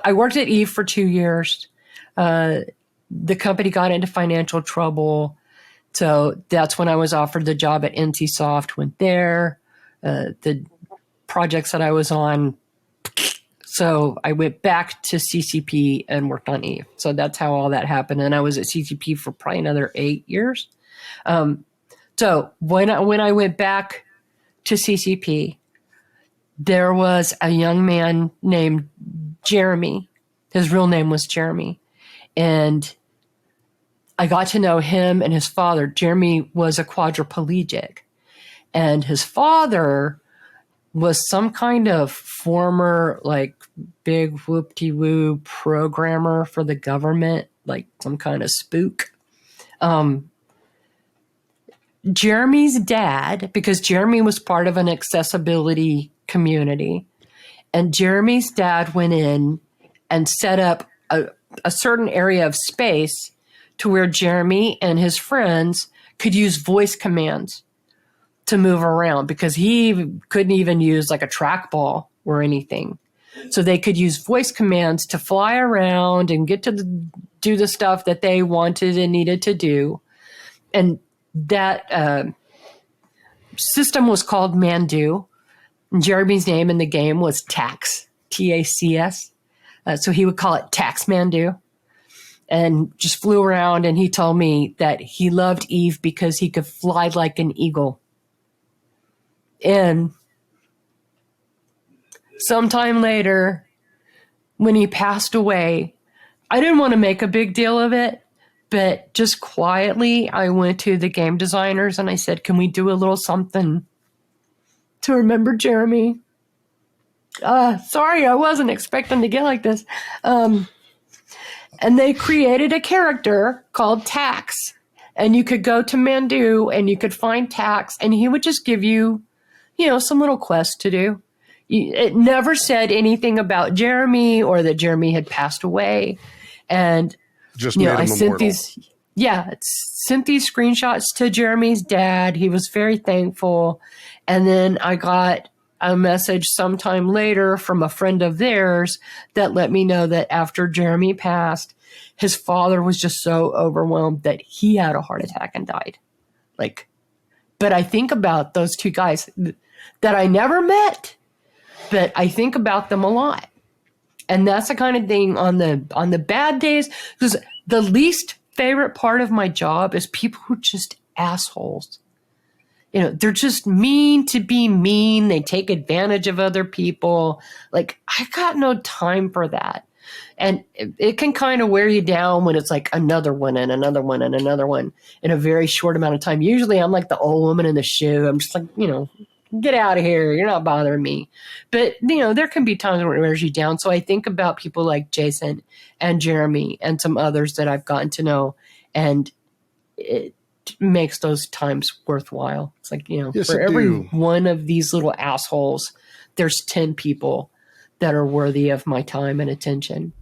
I worked at Eve for 2 years. The company got into financial trouble. So that's when I was offered the job at NCSoft, went there. The projects that I was on. So I went back to CCP and worked on Eve. So that's how all that happened. And I was at CCP for probably another 8 years. So when I went back to CCP, there was a young man named Jeremy. His real name was Jeremy. And I got to know him and his father. Jeremy was a quadriplegic. And his father was some kind of former, like, big whoop-de-woo programmer for the government, like some kind of spook. Jeremy's dad, because Jeremy was part of an accessibility community, and Jeremy's dad went in and set up a certain area of space to where Jeremy and his friends could use voice commands to move around, because he couldn't even use like a trackball or anything. So they could use voice commands to fly around and get to do the stuff that they wanted and needed to do. And that system was called Mandu. And Jeremy's name in the game was Tax, T-A-C-S. So he would call it Tax Mandu. And just flew around, and he told me that he loved Eve because he could fly like an eagle. And sometime later, when he passed away, I didn't want to make a big deal of it, but just quietly, I went to the game designers and I said, can we do a little something to remember Jeremy? Sorry, I wasn't expecting to get like this. And they created a character called Tax. And you could go to Mandu and you could find Tax, and he would just give you, some little quest to do. It never said anything about Jeremy or that Jeremy had passed away. And just made him I sent immortal. sent these screenshots to Jeremy's dad. He was very thankful. And then I got a message sometime later from a friend of theirs that let me know that after Jeremy passed, his father was just so overwhelmed that he had a heart attack and died. But I think about those two guys that I never met, but I think about them a lot. And that's the kind of thing on the bad days, because the least favorite part of my job is people who are just assholes. They're just mean to be mean. They take advantage of other people. I got no time for that. And it can kind of wear you down when it's like another one and another one and another one in a very short amount of time. Usually I'm like the old woman in the shoe. I'm just like, get out of here. You're not bothering me. But, there can be times when it wears you down. So I think about people like Jason and Jeremy and some others that I've gotten to know. And it makes those times worthwhile. It's like, Yes, for every one of these little assholes, there's 10 people that are worthy of my time and attention.